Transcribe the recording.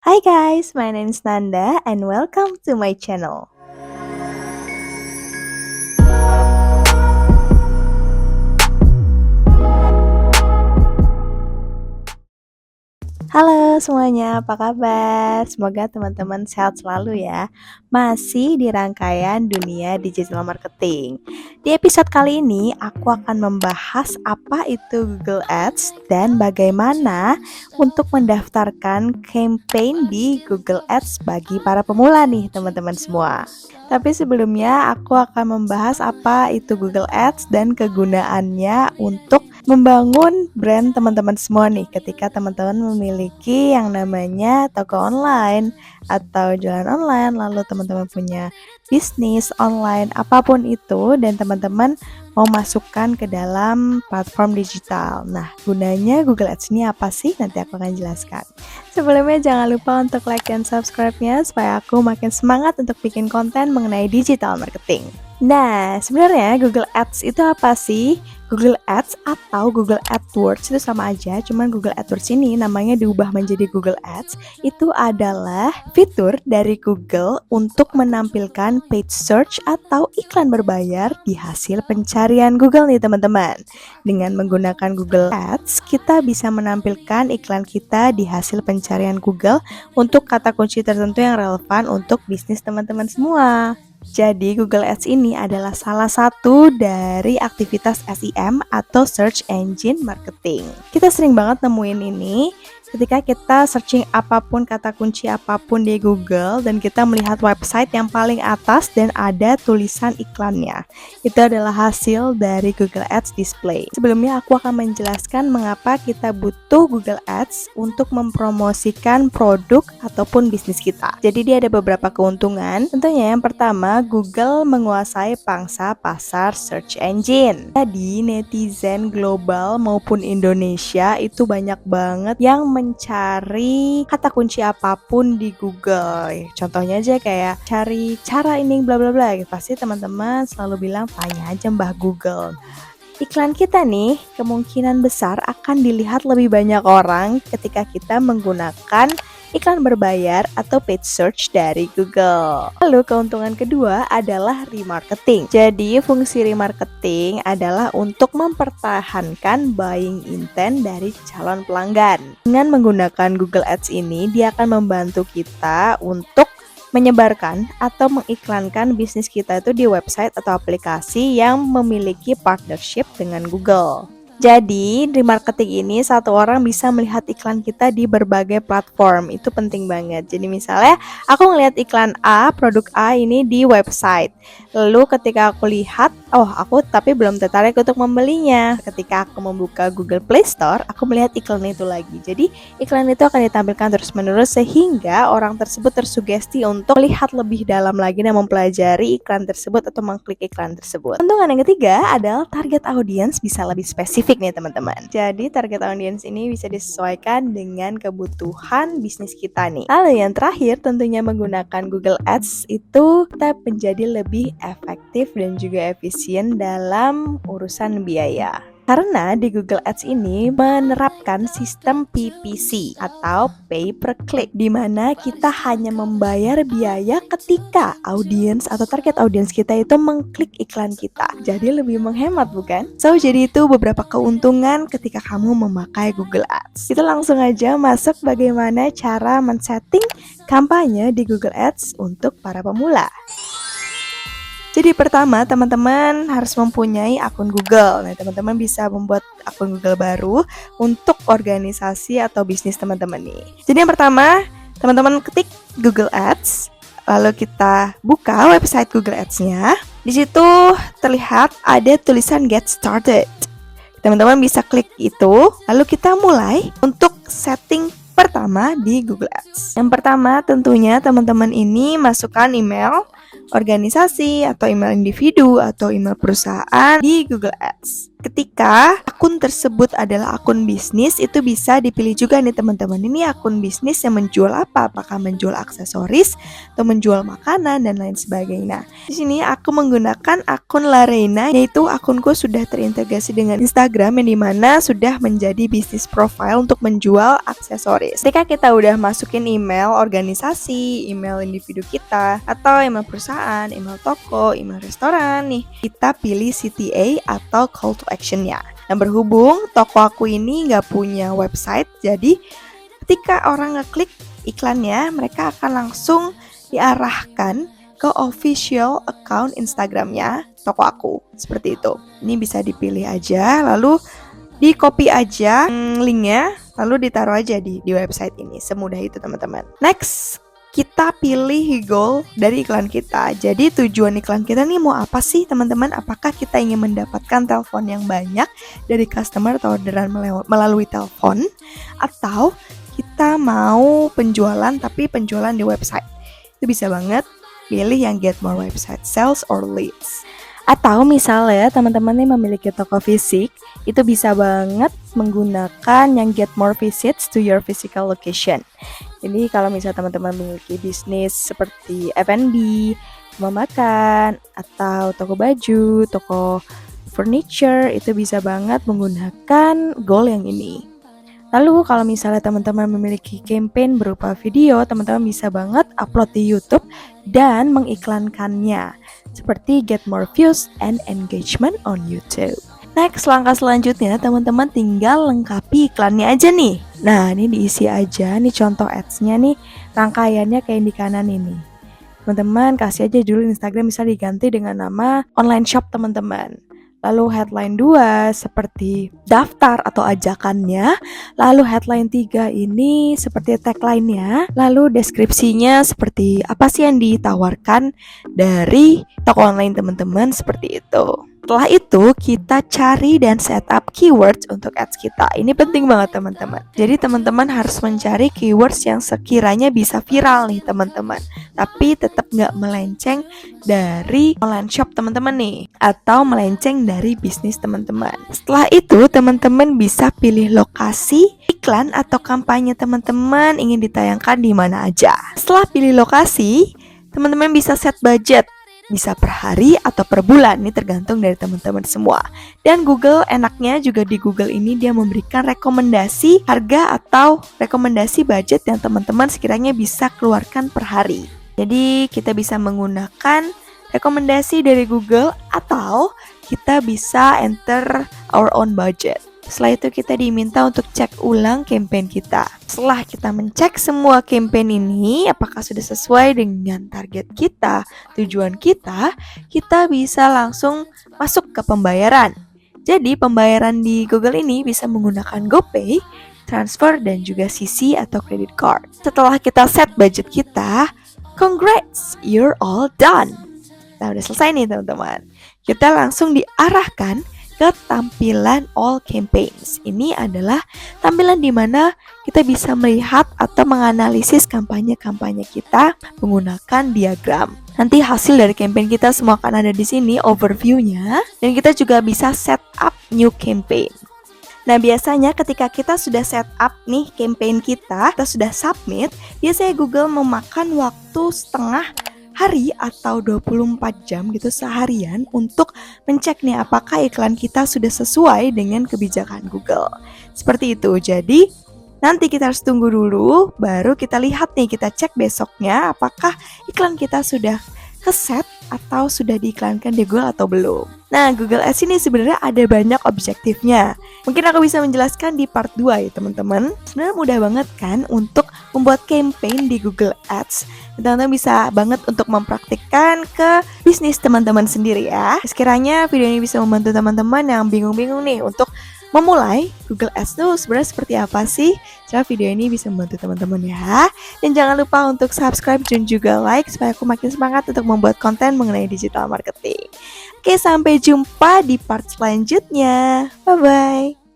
Hi guys, my name is Nanda and welcome to my channel. Halo semuanya, apa kabar? Semoga teman-teman sehat selalu ya. Masih di rangkaian dunia digital marketing. Di episode kali ini aku akan membahas apa itu Google Ads dan bagaimana untuk mendaftarkan campaign di Google Ads bagi para pemula nih teman-teman semua. Tapi sebelumnya aku akan membahas apa itu Google Ads dan kegunaannya untuk membangun brand teman-teman semua nih ketika teman-teman memiliki yang namanya toko online atau jualan online, lalu teman-teman punya bisnis online apapun itu dan teman-teman mau masukkan ke dalam platform digital. Nah, gunanya Google Ads ini apa sih? Nanti aku akan jelaskan. Sebelumnya jangan lupa untuk like dan subscribe-nya supaya aku makin semangat untuk bikin konten mengenai digital marketing. Nah, sebenarnya Google Ads itu apa sih? Google Ads atau Google AdWords itu sama aja, cuman Google AdWords ini namanya diubah menjadi Google Ads. Itu adalah fitur dari Google untuk menampilkan paid search atau iklan berbayar di hasil pencarian Google nih teman-teman. Dengan menggunakan Google Ads, kita bisa menampilkan iklan kita di hasil pencarian Google untuk kata kunci tertentu yang relevan untuk bisnis teman-teman semua. Jadi Google Ads ini adalah salah satu dari aktivitas SEM atau Search Engine Marketing. Kita sering banget nemuin ini ketika kita searching apapun, kata kunci apapun di Google dan kita melihat website yang paling atas dan ada tulisan iklannya. Itu adalah hasil dari Google Ads display. Sebelumnya aku akan menjelaskan mengapa kita butuh Google Ads untuk mempromosikan produk ataupun bisnis kita. Jadi dia ada beberapa keuntungan. Tentunya yang pertama, Google menguasai pangsa pasar search engine. Jadi netizen global maupun Indonesia itu banyak banget yang mencari kata kunci apapun di Google. Contohnya aja kayak cari cara ini bla bla bla. Pasti teman-teman selalu bilang tanya aja Mbah Google. Iklan kita nih kemungkinan besar akan dilihat lebih banyak orang ketika kita menggunakan iklan berbayar atau paid search dari Google. Lalu keuntungan kedua adalah remarketing. Jadi fungsi remarketing adalah untuk mempertahankan buying intent dari calon pelanggan. Dengan menggunakan Google Ads ini, dia akan membantu kita untuk menyebarkan atau mengiklankan bisnis kita itu di website atau aplikasi yang memiliki partnership dengan Google. Jadi, di marketing ini satu orang bisa melihat iklan kita di berbagai platform. Itu penting banget. Jadi misalnya aku ngelihat iklan A, produk A ini di website. Lalu ketika aku lihat, aku tapi belum tertarik untuk membelinya. Ketika aku membuka Google Play Store, aku melihat iklan itu lagi. Jadi iklan itu akan ditampilkan terus-menerus sehingga orang tersebut tersugesti untuk melihat lebih dalam lagi dan mempelajari iklan tersebut atau mengklik iklan tersebut. Keuntungan yang ketiga adalah target audience bisa lebih spesifik nih teman-teman. Jadi target audience ini bisa disesuaikan dengan kebutuhan bisnis kita nih. Lalu yang terakhir tentunya menggunakan Google Ads itu kita menjadi lebih efektif dan juga efisien dalam urusan biaya. Karena di Google Ads ini menerapkan sistem PPC atau pay per click, di mana kita hanya membayar biaya ketika audiens atau target audiens kita itu mengklik iklan kita. Jadi lebih menghemat bukan? So jadi itu beberapa keuntungan ketika kamu memakai Google Ads. Kita langsung aja masuk bagaimana cara men-setting kampanye di Google Ads untuk para pemula. Jadi pertama teman-teman harus mempunyai akun Google. Nah teman-teman bisa membuat akun Google baru untuk organisasi atau bisnis teman-teman nih. Jadi yang pertama teman-teman ketik Google Ads, lalu kita buka website Google Ads-nya. Di situ terlihat ada tulisan Get Started. Teman-teman bisa klik itu, lalu kita mulai untuk setting pertama di Google Ads. Yang pertama tentunya teman-teman ini masukkan email organisasi atau email individu atau email perusahaan di Google Ads. Ketika akun tersebut adalah akun bisnis, itu bisa dipilih juga nih teman-teman. Ini akun bisnis yang menjual apa? Apakah menjual aksesoris atau menjual makanan dan lain sebagainya. Di sini aku menggunakan akun Larena, yaitu akunku sudah terintegrasi dengan Instagram yang dimana sudah menjadi bisnis profile untuk menjual aksesoris. Ketika kita udah masukin email organisasi, email individu kita, atau email perusahaan, email toko, email restoran nih, kita pilih CTA atau call to actionnya. Nah, berhubung toko aku ini nggak punya website, jadi ketika orang ngeklik iklannya, mereka akan langsung diarahkan ke official account Instagramnya toko aku. Seperti itu. Ini bisa dipilih aja, lalu di copy aja linknya, lalu ditaruh aja di website ini. Semudah itu teman-teman. Next, kita pilih goal dari iklan kita. Jadi tujuan iklan kita nih mau apa sih teman-teman? Apakah kita ingin mendapatkan telepon yang banyak dari customer atau orderan melalui telepon? Atau kita mau penjualan tapi penjualan di website? Itu bisa banget pilih yang get more website sales or leads. Atau misalnya teman-teman nih memiliki toko fisik, itu bisa banget menggunakan yang get more visits to your physical location. Jadi kalau misalnya teman-teman memiliki bisnis seperti F&B, rumah makan, atau toko baju, toko furniture, itu bisa banget menggunakan goal yang ini. Lalu kalau misalnya teman-teman memiliki campaign berupa video, teman-teman bisa banget upload di YouTube dan mengiklankannya. Seperti get more views and engagement on YouTube. Next, langkah selanjutnya teman-teman tinggal lengkapi iklannya aja nih. Nah, ini diisi aja nih contoh ads-nya nih, rangkaiannya kayak di kanan ini. Teman-teman kasih aja dulu Instagram bisa diganti dengan nama online shop teman-teman. Lalu headline 2 seperti daftar atau ajakannya. Lalu headline 3 ini seperti tagline-nya. Lalu deskripsinya seperti apa sih yang ditawarkan dari toko online teman-teman, seperti itu. Setelah itu kita cari dan setup keywords untuk ads kita. Ini penting banget teman-teman. Jadi teman-teman harus mencari keywords yang sekiranya bisa viral nih teman-teman, tapi tetap nggak melenceng dari online shop teman-teman nih, atau melenceng dari bisnis teman-teman. Setelah itu teman-teman bisa pilih lokasi iklan atau kampanye teman-teman ingin ditayangkan di mana aja. Setelah pilih lokasi, teman-teman bisa set budget. Bisa per hari atau per bulan, ini tergantung dari teman-teman semua. Dan Google enaknya juga di Google ini dia memberikan rekomendasi harga atau rekomendasi budget yang teman-teman sekiranya bisa keluarkan per hari. Jadi kita bisa menggunakan rekomendasi dari Google atau kita bisa enter our own budget. Setelah itu kita diminta untuk cek ulang campaign kita. Setelah kita mencek semua campaign ini, apakah sudah sesuai dengan target kita, tujuan kita bisa langsung masuk ke pembayaran. Jadi pembayaran di Google ini bisa menggunakan GoPay, transfer, dan juga CC atau credit card. Setelah kita set budget kita, congrats, you're all done. Nah, udah selesai nih teman-teman. Kita langsung diarahkan ke tampilan all campaigns. Ini adalah tampilan di mana kita bisa melihat atau menganalisis kampanye-kampanye kita menggunakan diagram. Nanti hasil dari campaign kita semua akan ada di sini overview-nya, dan kita juga bisa set up new campaign. Nah, biasanya ketika kita sudah set up nih campaign kita sudah submit, biasanya Google memakan waktu setengah hari atau 24 jam gitu seharian untuk mencek nih apakah iklan kita sudah sesuai dengan kebijakan Google. Seperti itu. Jadi nanti kita harus tunggu dulu, baru kita lihat nih, kita cek besoknya apakah iklan kita sudah keset atau sudah diiklankan di Google atau belum. Nah, Google Ads ini sebenarnya ada banyak objektifnya. Mungkin aku bisa menjelaskan di part 2 ya teman-teman. Sebenarnya mudah banget kan untuk membuat campaign di Google Ads. Teman-teman bisa banget untuk mempraktikkan ke bisnis teman-teman sendiri ya. Sekiranya video ini bisa membantu teman-teman yang bingung-bingung nih untuk memulai Google Ads tuh sebenarnya seperti apa sih? Coba video ini bisa membantu teman-teman ya. Dan jangan lupa untuk subscribe dan juga like supaya aku makin semangat untuk membuat konten mengenai digital marketing. Oke, sampai jumpa di part selanjutnya. Bye-bye.